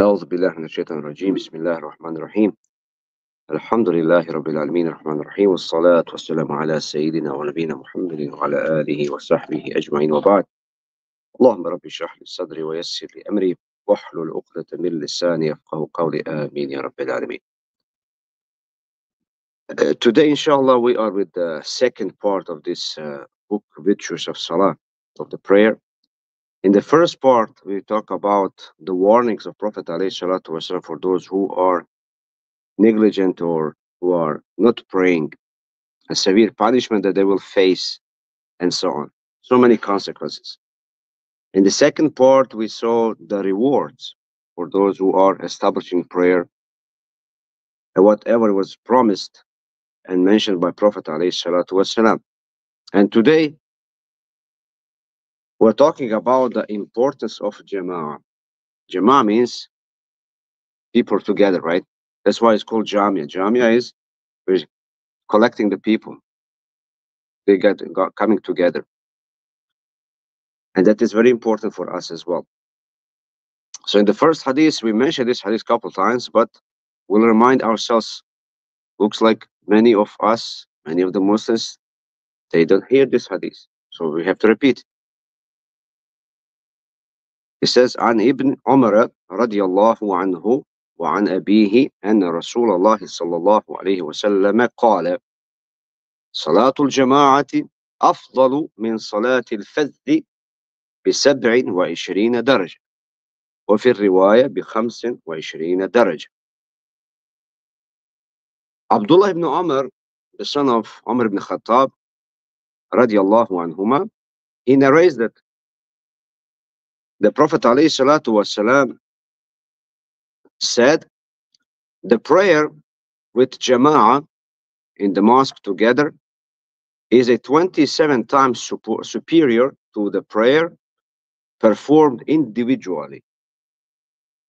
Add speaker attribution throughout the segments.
Speaker 1: أعوذ بالله من الشيطان الرجيم بسم الله الرحمن الرحيم الحمد لله رب العالمين الرحمن الرحيم والصلاة والسلام على سيدنا ونبينا محمد وعلى آله وصحبه أجمعين وبعد اللهم رب اشرح لي صدري ويسر لي أمري واحلل عقدة من لساني يفقهوا قولي آمين يا رب العالمين. Today inshallah we are with the second part of this book Virtues of Salah, of the prayer. In the first part we talk about the warnings of Prophet ﷺ for those who are negligent or who are not praying, a severe punishment that they will face, and so on. So many consequences. In the second part, we saw the rewards for those who are establishing prayer and whatever was promised and mentioned by Prophet ﷺ. And today, we're talking about the importance of Jama'ah. Jama'ah means people together, right? That's why it's called Jamia. Jamia is we're collecting the people. They got coming together. And that is very important for us as well. So in the first hadith, we mentioned this hadith a couple times, but we'll remind ourselves, looks like many of us, many of the Muslims, they don't hear this hadith. So we have to repeat. It says, عن ابن عمر رضي الله عنه وعن أبيه أن رسول الله صلى الله عليه وسلم قال صلاة الجماعة أفضل من صلاة الفذ ب27 درجة وفي الرواية ب25 درجة. Abdullah ibn Umar, the son of Umar ibn Khattab, radiallahu anhuma, he narrates that the Prophet ﷺ said, the prayer with Jama'ah in the mosque together is a 27 times superior to the prayer performed individually.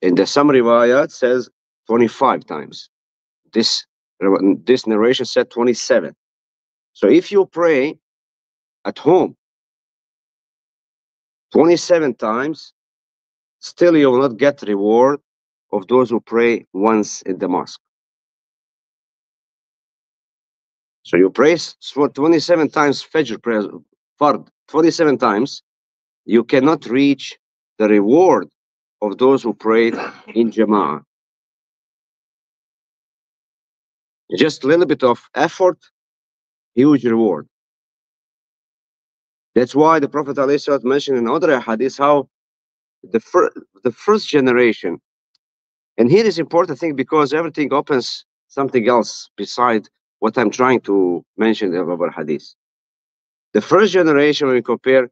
Speaker 1: In the summary riwayat says 25 times. This narration said 27. So if you pray at home 27 times, still you will not get reward of those who pray once in the mosque. So you pray for 27 times Fajr prayer, Fard, 27 times, you cannot reach the reward of those who prayed in Jama'ah. Just a little bit of effort, huge reward. That's why the Prophet ﷺ mentioned in other hadiths how the first generation, and here is important thing because everything opens something else beside what I'm trying to mention about hadith. The first generation, when we compare,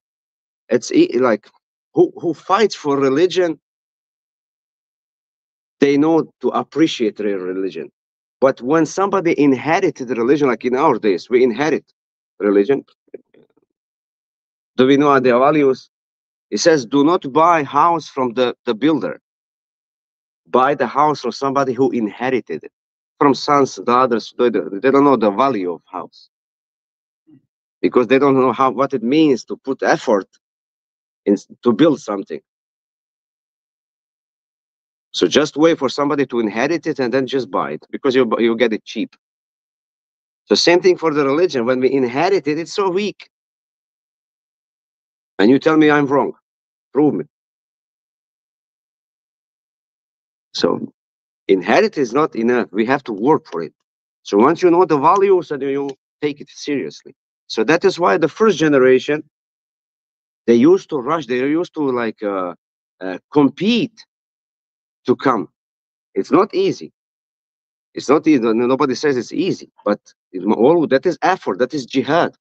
Speaker 1: it's like who fights for religion, they know to appreciate their religion. But when somebody inherited religion, like in our days, we inherit religion. Do we know the values? It says, do not buy house from the builder. Buy the house from somebody who inherited it. From sons, daughters, they don't know the value of house. Because they don't know what it means to put effort to build something. So just wait for somebody to inherit it and then just buy it because you get it cheap. So same thing for the religion. When we inherit it, it's so weak. And you tell me I'm wrong. Prove me. So inherit is not enough. We have to work for it. So once you know the values, then you take it seriously. So that is why the first generation, they used to rush. They used to like compete to come. It's not easy. It's not easy. Nobody says it's easy, but all that is effort. That is jihad.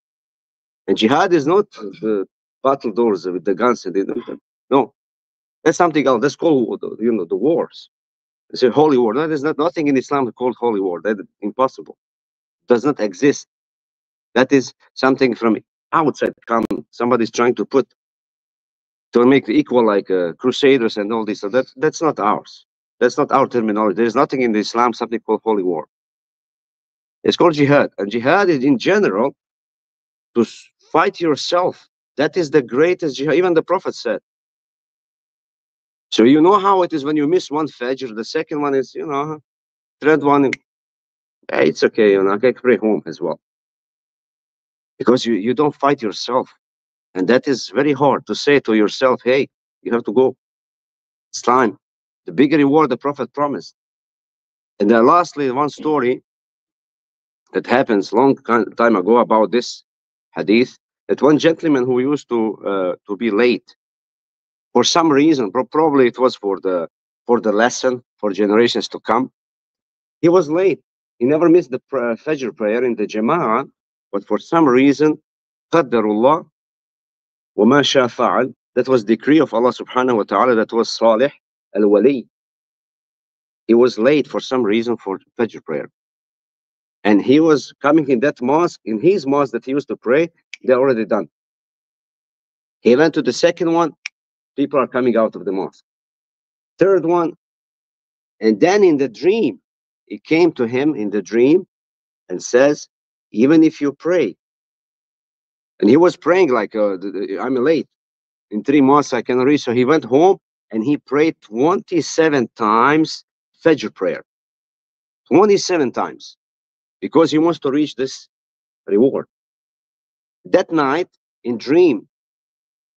Speaker 1: And jihad is not the battle doors with the guns. No, that's something else. That's called the wars. It's a holy war. No, there's nothing in Islam called holy war. That is impossible. It does not exist. That is something from outside. Somebody's trying to put to make equal like crusaders and all this. So that's not ours. That's not our terminology. There's nothing in Islam something called holy war. It's called jihad, and jihad is in general to fight yourself. That is the greatest jihad. Even the Prophet said, So you know how it is when you miss one Fajr, the second one is, third one, hey, it's okay, I can pray home as well. Because you don't fight yourself. And that is very hard to say to yourself, hey, you have to go. It's time. The bigger reward the Prophet promised. And then lastly, one story that happens long time ago about this hadith, that one gentleman who used to be late for some reason, probably it was for the lesson for generations to come. He was late. He never missed the Fajr prayer in the Jama'ah, but for some reason, Qaddarullah, wa ma sha fa'al, that was decree of Allah subhanahu wa ta'ala, that was Salih al-Wali. He was late for some reason for Fajr prayer. And he was coming in that mosque, in his mosque that he used to pray, they're already done. He went to the second one, people are coming out of the mosque. Third one, and then in the dream, it came to him in the dream and says, even if you pray, and he was praying like, I'm late, in 3 months I cannot reach. So he went home and he prayed 27 times Fajr prayer. 27 times. Because he wants to reach this reward. That night, in dream,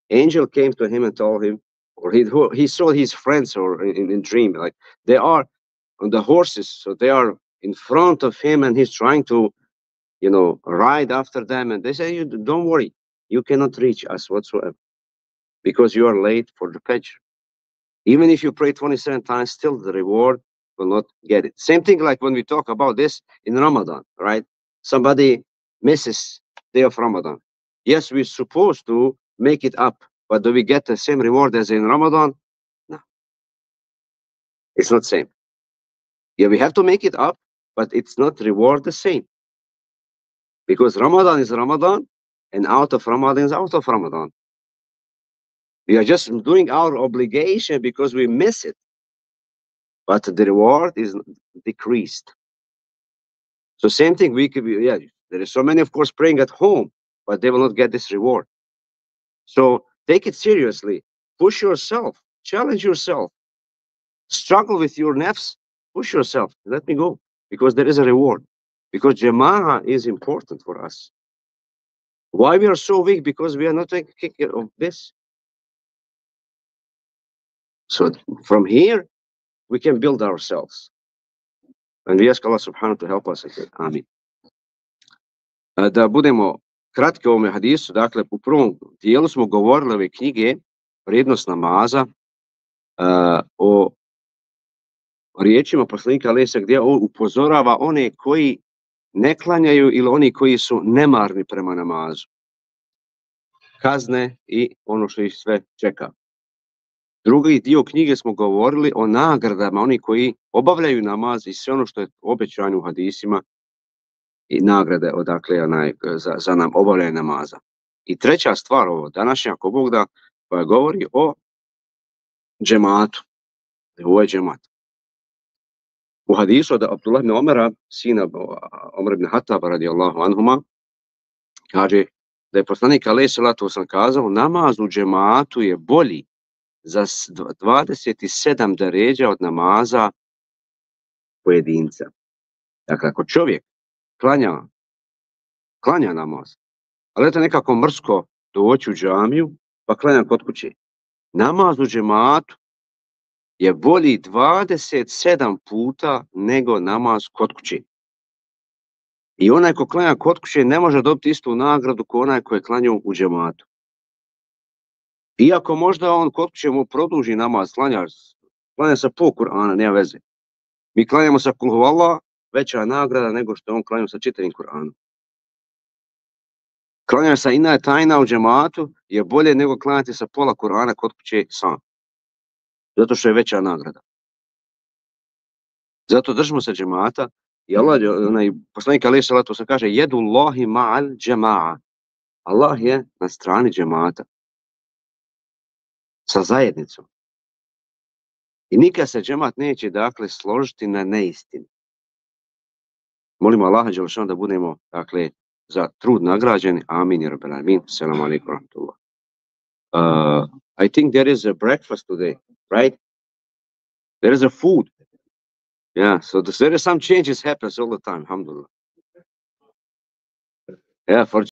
Speaker 1: angel came to him and told him, or he saw his friends, or in dream, like they are on the horses, so they are in front of him, and he's trying to, ride after them, and they say, "You don't worry, you cannot reach us whatsoever, because you are late for the Fajr. Even if you pray 27 times, still the reward will not get it." Same thing like when we talk about this in Ramadan, right? Somebody misses day of Ramadan. Yes, we're supposed to make it up, but do we get the same reward as in Ramadan? No, it's not same. Yeah, we have to make it up, but it's not reward the same. Because Ramadan is Ramadan, and out of Ramadan is out of Ramadan. We are just doing our obligation because we miss it. But the reward is decreased. So same thing, we could be, there is so many, of course, praying at home, but they will not get this reward. So take it seriously. Push yourself. Challenge yourself. Struggle with your nafs. Push yourself. Let me go. Because there is a reward. Because Jama'ah is important for us. Why we are so weak? Because we are not taking care of this. So from here, we can build ourselves. And we ask Allah subhanahu to help us. Amin. Da budemo kratki u ovome hadisu, dakle, u prvom dijelu smo govorili ove knjige, Vrijednost namaza, o riječima poslanika Alejsa, gdje on upozorava one koji ne klanjaju ili oni koji su nemarni prema namazu. Kazne i ono što ih sve čeka. Drugi dio knjige smo govorili o nagradama, oni koji obavljaju namaz i sve ono što je obećano u hadisima i nagrade odakle za nam obavljanje namaza. I treća stvar, ovo današnja, ako Bog da, koja govori o džematu. Ovo je džemat. U hadisu od Abdullah ibn Omara, sina Omar ibn Hataba radijallahu anhuma, kaže da je poslanik alejhi salatu vesselam kazao, namaz u džematu je bolji za 27 deređa od namaza pojedinca. Dakle, ako čovjek klanja namaz, ali eto nekako mrsko doći u džamiju, pa klanja kod kuće. Namaz u džematu je bolji 27 puta nego namaz kod kuće. I onaj ko klanja kod kuće ne može dobiti istu nagradu kao onaj ko je klanjao u džematu. Iako možda on kod kuće mu produži namaz, klanja sa pol Kur'ana, nema veze. Mi klanjamo sa kul huvallah, veća nagrada nego što on klanjao sa čitavim Kur'anom. Klanjanje sa ina tajna u džematu je bolje nego klanjati sa pola Kur'ana kod kuće sam. Zato što je veća nagrada. Zato držimo se džemata i Allah, poslanik alejhi salatu vesselam kaže, jedu Allahi ma'al džema'a. Allah je na strani džemata. Sa zajednicom. I nikad se džemat neće, dakle, složiti na neistini. Molimo Allaha dželešanu da budemo, dakle, za trud nagrađeni. Amin ya rabbal alamin. Assalamu alaikum wa rahmatullah. I think there is a breakfast today, right? There is a food. Yeah. So there is some changes happens all the time. Alhamdulillah. Yeah. For